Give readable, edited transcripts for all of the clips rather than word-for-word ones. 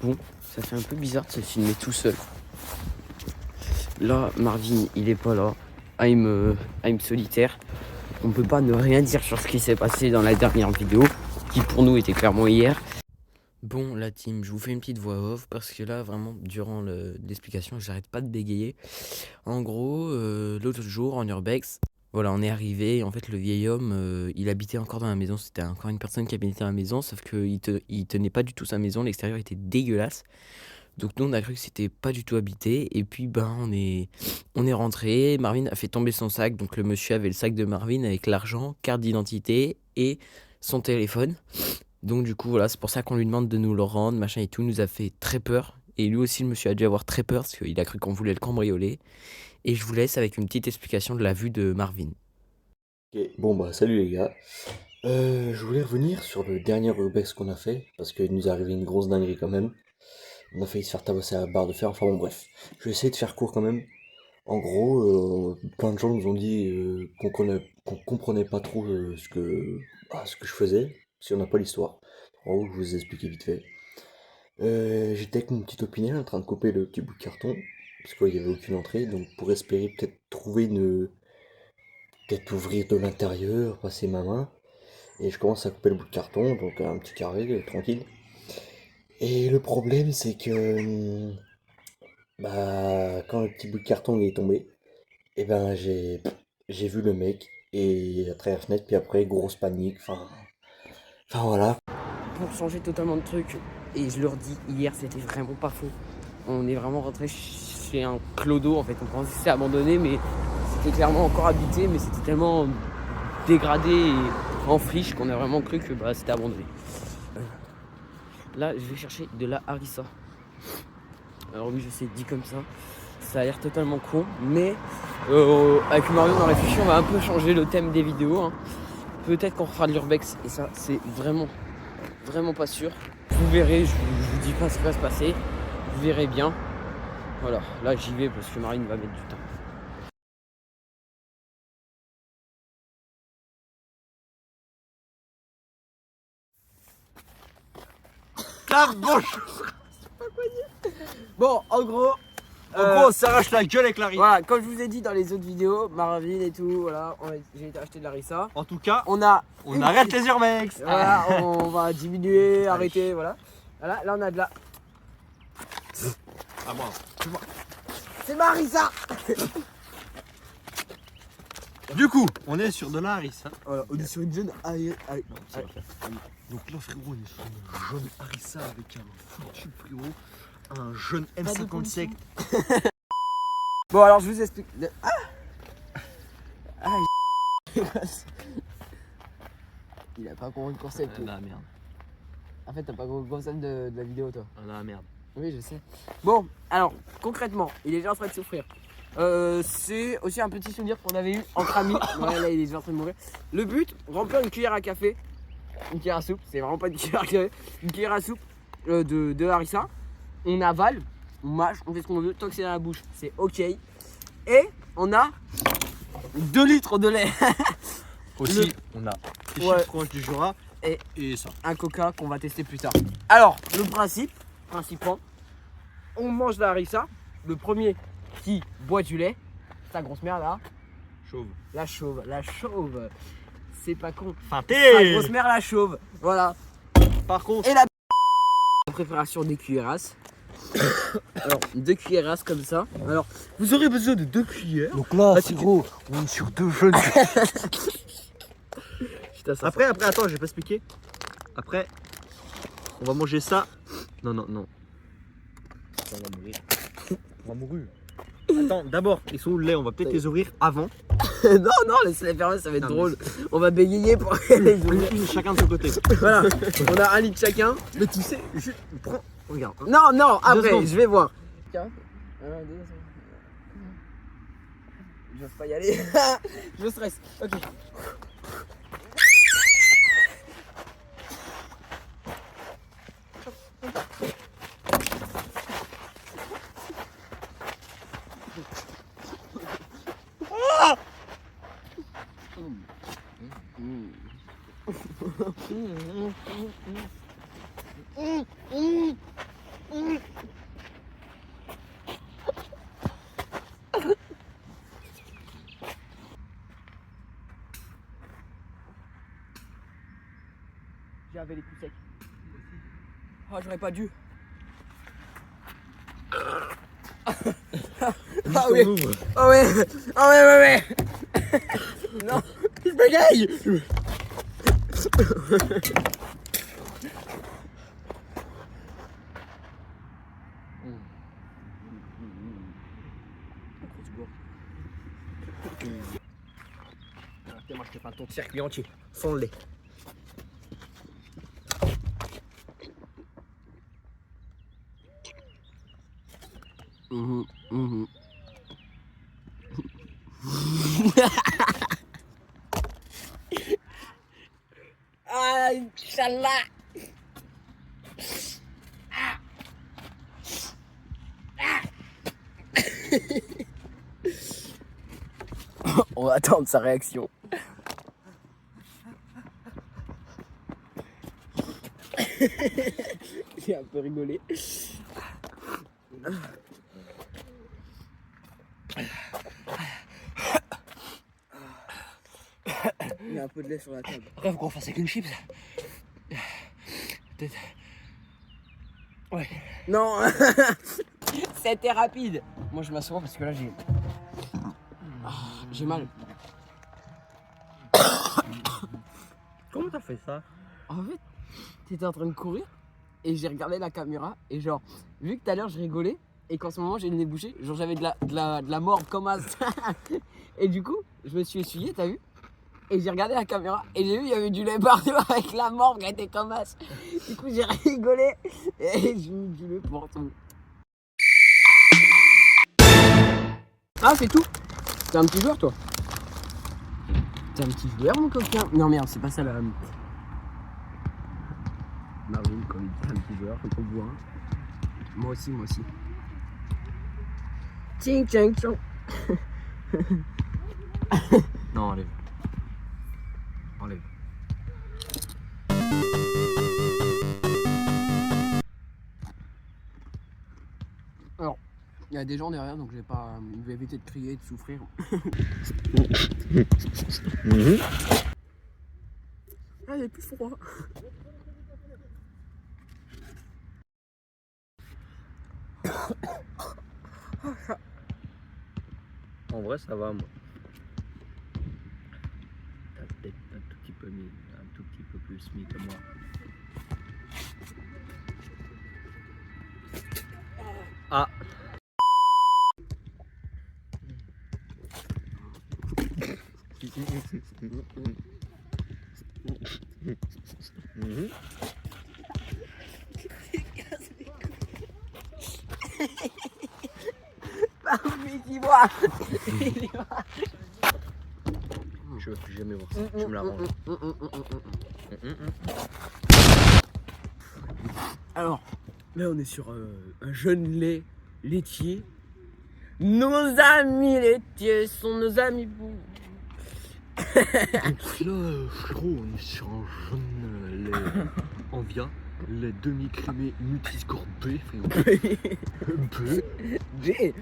Bon, ça fait un peu bizarre de se filmer tout seul. Là, Marvin, il est pas là. I'm solitaire. On peut pas ne rien dire sur ce qui s'est passé dans la dernière vidéo, qui pour nous était clairement hier. Bon, la team, je vous fais une petite voix off parce que là, vraiment, durant l'explication, j'arrête pas de bégayer. En gros, l'autre jour, en urbex, voilà, on est arrivé. En fait, le vieil homme, il habitait encore dans la maison. C'était encore une personne qui habitait dans la maison, sauf qu'il tenait pas du tout sa maison. L'extérieur était dégueulasse. Donc nous, on a cru que c'était pas du tout habité. Et puis, ben, on est rentré. Marvin a fait tomber son sac. Donc le monsieur avait le sac de Marvin avec l'argent, carte d'identité et son téléphone. Donc du coup, voilà, c'est pour ça qu'on lui demande de nous le rendre, machin et tout. Il nous a fait très peur. Et lui aussi, le monsieur a dû avoir très peur parce qu'il a cru qu'on voulait le cambrioler. Et je vous laisse avec une petite explication de la vue de Marvin. Ok, bon bah salut les gars. Je voulais revenir sur le dernier urbex qu'on a fait, parce qu'il nous est arrivé une grosse dinguerie quand même. On a failli se faire tabasser à la barre de fer, enfin bon bref. Je vais essayer de faire court quand même. En gros, plein de gens nous ont dit qu'on comprenait pas trop ce que je faisais, si on n'a pas l'histoire. En gros, je vous ai expliqué vite fait. J'étais avec mon petit opinel en train de couper le petit bout de carton, parce qu'il n'y avait aucune entrée, donc pour espérer peut-être trouver peut-être ouvrir de l'intérieur, passer ma main. Et je commence à couper le bout de carton, donc un petit carré, tranquille. Et le problème, c'est que bah, quand le petit bout de carton il est tombé, et ben j'ai vu le mec et à travers la fenêtre, puis après grosse panique. Enfin voilà. Pour changer totalement de truc, et je leur dis, hier, c'était vraiment pas faux. On est vraiment rentré chez un clodo, en fait. On pensait que c'était abandonné, mais c'était clairement encore habité, mais c'était tellement dégradé et en friche qu'on a vraiment cru que bah, c'était abandonné. Là, je vais chercher de la harissa. Alors oui, je sais, dit comme ça a l'air totalement con, mais avec Mario dans la réflexion, on va un peu changer le thème des vidéos. Hein. Peut-être qu'on refera de l'urbex, et ça, c'est vraiment pas sûr. Vous verrez, je vous dis pas ce qui va se passer. Vous verrez bien. Voilà, là j'y vais parce que Marine va mettre du temps. Bon, en gros, on s'arrache la gueule avec la rive. voilà, comme je vous ai dit dans les autres vidéos, Marvin et tout, voilà, j'ai été acheter de la harissa. En tout cas, On arrête les urbex. Voilà, on va diminuer, arrêter, voilà. Voilà, là on a de la. Ah bon. C'est ma harissa. Du coup, on est sur de la harissa. Voilà, on est sur une jeune harissa. Donc là, frérot, on est sur une jaune harissa avec un foutu frérot, un jeune M57. Bon, alors je vous explique. Il a pas compris le concept. Ah la merde. En fait, t'as pas compris le concept de la vidéo, toi. Ah la merde. Oui, je sais. Bon, alors, concrètement, il est déjà en train de souffrir. C'est aussi un petit souvenir qu'on avait eu entre amis. Ouais, là, il est déjà en train de mourir. Le but, remplir une cuillère à café, une cuillère à soupe, c'est vraiment pas une cuillère à café, une cuillère à soupe de harissa. On avale, on mâche, on fait ce qu'on veut, tant que c'est dans la bouche, c'est ok. Et on a 2 litres de lait. Aussi, on a les Ouais. chips fromage du Jura Et ça. un coca qu'on va tester plus tard. Alors, le principal, on mange la harissa. Le premier qui boit du lait, ta grosse mère là, Chauve. la chauve. C'est pas con. La Feinté. grosse mère, la chauve. Voilà. Par contre, Et la préparation des cuillères. Alors, 2 cuillères comme ça. Alors, vous aurez besoin de 2 cuillères. donc là, Ah, c'est gros, on est sur 2 jeunes. Putain, ça Après, attends, j'ai pas expliqué. Après, on va manger ça. Non. On va mourir. On va mourir. Attends, d'abord, ils sont où le lait? On va peut-être les ouvrir avant. non, laisse-les fermer, ça va être Non, mais drôle. On va bégayer pour les ouvrir. Une chacun de son côté. Voilà, on a 1 litre chacun. Mais tu sais, je prends. Regarde. Non, après, secondes. je vais voir. Je veux pas y aller. Je stresse. Ok. Oh, j'aurais pas dû. Ah oui. Ah ouais. Ah ouais. Non, je bégaye. Moi je te fais ton circuit entier, sans le lait. Ah, Inch'Allah. On va attendre sa réaction. Il a un peu rigolé. Il y a un peu de lait sur la table. Rêve qu'on fasse avec une chips. Peut-être. Ouais. Non. C'était rapide. Moi je m'assois parce que là j'ai mal. Comment t'as fait ça? En fait, t'étais en train de courir et j'ai regardé la caméra et genre, vu que tout à l'heure je rigolais et qu'en ce moment j'ai le nez bouché, genre j'avais de la morve comme as. Et du coup, je me suis essuyé, t'as vu? Et j'ai regardé la caméra et j'ai vu il y avait du lait partout avec la morve qui était comme as. Du coup, j'ai rigolé et j'ai mis du lait partout. Ah, c'est tout? T'es un petit joueur, toi? T'es un petit joueur, mon coquin? Non, merde, c'est pas ça la. Marine, quand il dit un petit joueur, faut qu'on voit. Moi aussi. Tching, tching, tchong. Non, enlève. Enlève. Alors, il y a des gens derrière, donc je vais éviter de crier et de souffrir. Ah, il est plus froid. En vrai, ça va, moi. T'as peut-être un tout petit peu plus mis que moi. Ah. Mais dis-moi. Je veux plus jamais voir ça. Tu me l'arranges. Alors, là on est sur un jeune laitier. Nos amis laitiers sont nos amis bons. Là, frérot, on est sur un jaune lait Envia, lait demi-crémé Nutri-Score B, frérot. G.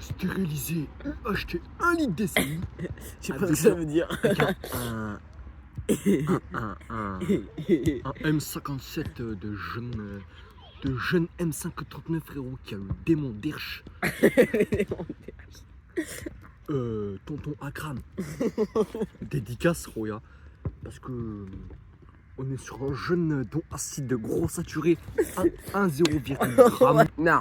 Stérilisé, acheté 1 litre d'essai. Je sais pas ce que ça veut dire. Un M57 de jeune M539, frérot, qui a le démon d'Hirsch. Tonton Akram. Dédicace, Roya. Parce que on est sur un jeune dont acide gros saturé 1,0 g. Non.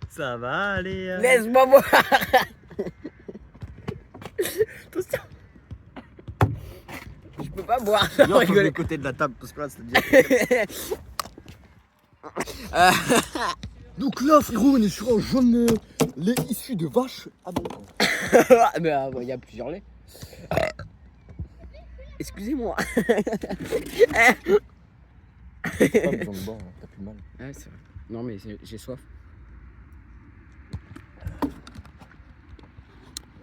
Ça va aller. Laisse-moi boire. Attention. Je peux pas boire. Viens, on peut côté de la table parce que là, c'est-à-dire. Donc là, frérot, on est sur un jaune lait issu de vache abondant. Mais il y a plusieurs laits. Excusez-moi. Pas besoin de boire, t'as plus mal. Ouais, c'est vrai. Non, mais j'ai soif.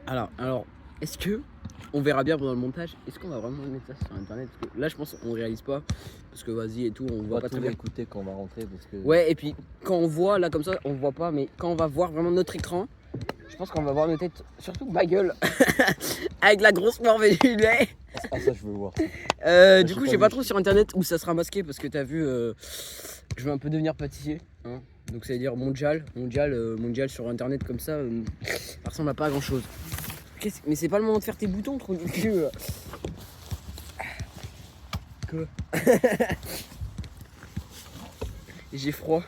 Alors, est-ce que on verra bien pendant le montage? Est-ce qu'on va vraiment mettre ça sur internet? Parce que là, je pense qu'on réalise pas. Parce que vas-y et tout, on voit pas très bien. Écouter quand on va rentrer parce que. Ouais, et puis quand on voit là comme ça, on voit pas. Mais quand on va voir vraiment notre écran, Je pense qu'on va voir nos têtes, surtout ma gueule, avec la grosse morvée du lait. Ah, ça, je veux voir. Du coup, j'ai pas trop sur internet où ça sera masqué parce que t'as vu, je vais un peu devenir pâtissier. Hein. Donc, ça veut dire mondial sur internet comme ça, ça ressemble à pas à grand chose. Mais c'est pas le moment de faire tes boutons, trop du cul. Quoi? J'ai froid.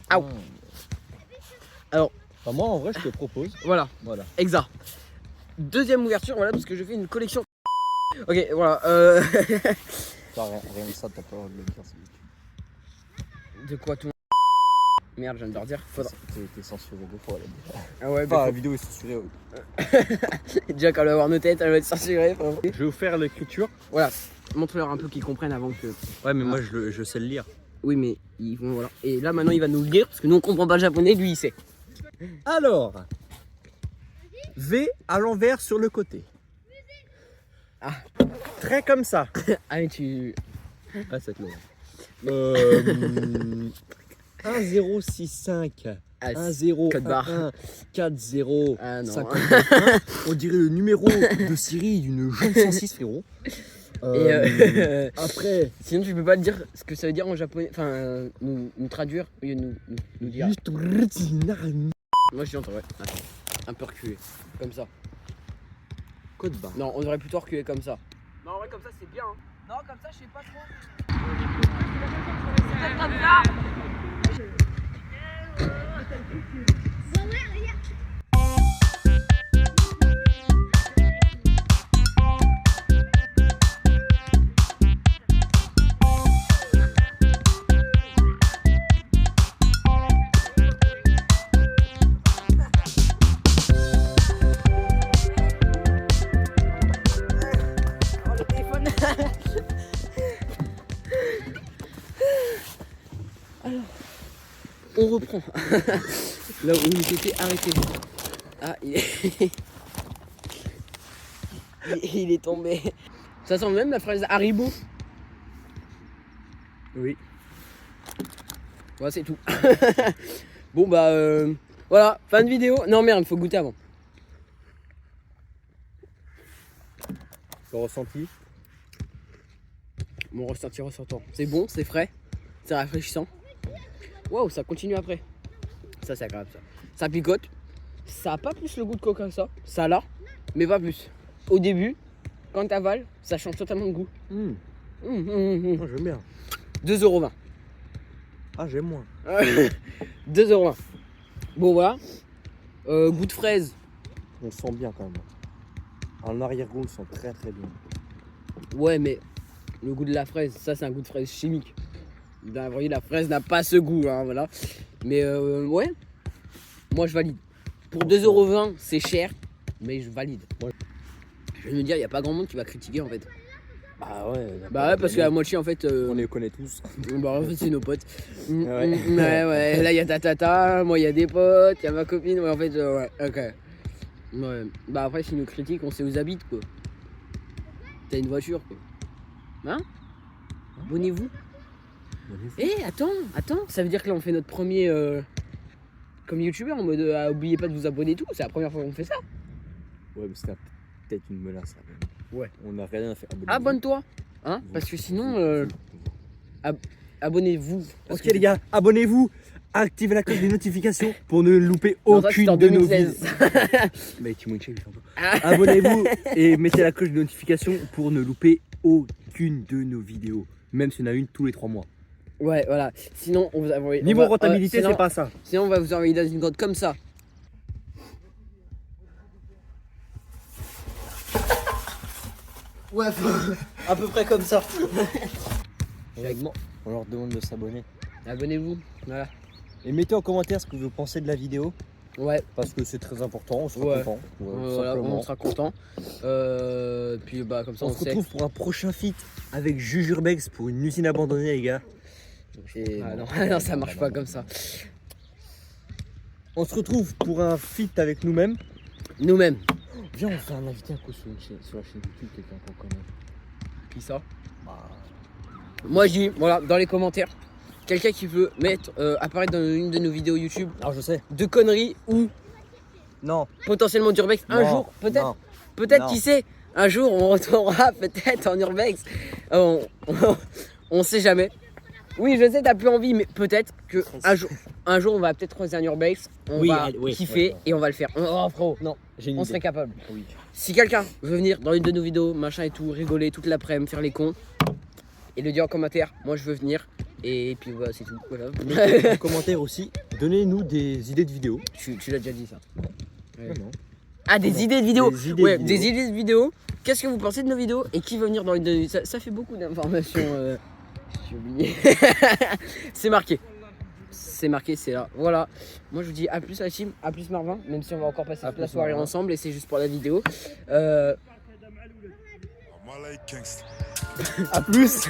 Ah. Alors, Enfin, moi, en vrai, je te propose. voilà. Voilà. Exact. Deuxième ouverture, voilà, parce que je fais une collection. Ok, voilà. Rien de ça, t'as pas le droit de le dire. De quoi tout? Merde, je viens de leur dire. Faudra. T'es censuré 2 fois là. Ah ouais, Enfin, la vidéo est censurée. déjà quand elle va avoir nos têtes, elle va être censurée. Je vais vous faire l'écriture. Voilà, montre-leur un peu qu'ils comprennent avant que. Ouais, mais moi, je sais le lire. Oui, mais ils vont, voilà. Et là, maintenant, il va nous le lire parce que nous, on comprend pas le japonais, lui, il sait. Alors, V à l'envers sur le côté. Ah. Très comme ça. Ah, mais tu. Ah, c'est long. 1065 Ah, 10 code barre. 40 Ah non. 51. On dirait le numéro de série d'une jeune 106, frérot. Après, sinon, tu peux pas te dire ce que ça veut dire en japonais. Enfin, nous traduire. Oui, nous dire. Moi, je dis ouais. Attends. Un peu reculé. Comme ça. code barre. Non, on aurait plutôt reculé comme ça. Non, en vrai, comme ça, c'est bien. Hein. Non, comme ça, je sais pas trop. Peut-être comme ça. Alors, on reprend là où il s'était arrêté. Ah, il est tombé. Ça sent même la fraise Haribo. Oui. Ouais, c'est tout. Bon, bah, voilà, fin de vidéo. Non, merde, il faut goûter avant. Le ressenti. Mon ressenti ressortant. C'est bon, c'est frais, c'est rafraîchissant. Waouh, ça continue après. Ça, c'est agréable ça. Ça picote. Ça a pas plus le goût de coca que ça. Ça l'a, mais pas plus. Au début, quand t'avales, ça change totalement de goût. Moi, j'aime bien. 2,20 €. Ah, j'aime moins. 2,20 €. Bon, voilà. Goût de fraise. On le sent bien quand même. En arrière-goût, on le sent très très bien. Ouais, mais le goût de la fraise, ça, c'est un goût de fraise chimique. Dans la vraie vie, la fraise n'a pas ce goût, hein, voilà. Mais ouais, moi je valide. Pour 2,20 €, c'est cher, mais je valide. Ouais. Je vais me dire, il n'y a pas grand monde qui va critiquer en fait. Bah ouais. Bah ouais, parce que la moitié en fait. On les connaît tous. Bah en fait, c'est nos potes. Ouais. Ouais. Là, il y a ta tata, moi, il y a des potes, il y a ma copine. Ouais, en fait, ouais, ok. Ouais. Bah après, s'ils nous critiquent, on sait où ils habitent quoi. T'as une voiture quoi. Hein? Abonnez-vous. Eh, attends, ça veut dire que là on fait notre premier comme youtubeur en mode oubliez pas de vous abonner et tout, c'est la première fois qu'on fait ça. Ouais, mais c'était peut-être une menace. Ouais. On n'a rien à faire. Abonne-toi, hein, parce que sinon abonnez-vous. Ok les gars, abonnez-vous, activez la cloche des notifications pour ne louper Non, ça, aucune c'est en de nos 2016. vidéos. Mais Timothée, abonnez-vous et mettez la cloche de notification pour ne louper aucune de nos vidéos, même s'il y en a une tous les 3 mois. Ouais, voilà. Sinon, on vous envoie. Niveau rentabilité, c'est pas ça. Sinon, on va vous envoyer dans une grotte comme ça. Ouais, à peu près comme ça. On leur demande de s'abonner. Abonnez-vous, voilà. Et mettez en commentaire ce que vous pensez de la vidéo. Ouais. Parce que c'est très important, on sera content. Voilà, on sera content. Puis bah comme ça on se retrouve pour un prochain feat avec Jujurbex pour une usine abandonnée les gars. Et non, ça marche pas comme ça. On se retrouve pour un feat avec nous-mêmes. Nous-mêmes. Viens, on fait un invité à cause sur la chaîne YouTube, quelqu'un qu'on connaît. Qui ça? Moi je dis, voilà, dans les commentaires, quelqu'un qui veut mettre, apparaître dans une de nos vidéos YouTube Alors je sais. de conneries ou Non. potentiellement d'urbex un Non, jour, peut-être. non, Peut-être, non. qui sait, un jour on retournera peut-être en urbex. On sait jamais. Oui, je sais, t'as plus envie, mais peut-être que un jour on va peut-être croiser un urbex, on Oui, va oui, kiffer oui. et on va le faire. Oh, frérot, Non, j'ai une on idée. serait capable. Oui. Si quelqu'un veut venir dans une de nos vidéos, machin et tout, rigoler toute l'après-midi, faire les cons, et le dire en commentaire, moi je veux venir, et puis voilà, c'est tout. Voilà. Mettez en commentaire aussi, donnez-nous des idées de vidéos. tu l'as déjà dit ça. Ouais. Non. Ah, des idées de vidéos. Des idées Ouais, de des vidéos. idées de vidéos. Qu'est-ce que vous pensez de nos vidéos et qui veut venir dans une de ça fait beaucoup d'informations. J'ai oublié. C'est marqué. C'est marqué, c'est là. Voilà. Moi je vous dis à plus la team, à plus Marvin, même si on va encore passer toute la plus, soirée Marvin. ensemble et c'est juste pour la vidéo. À plus.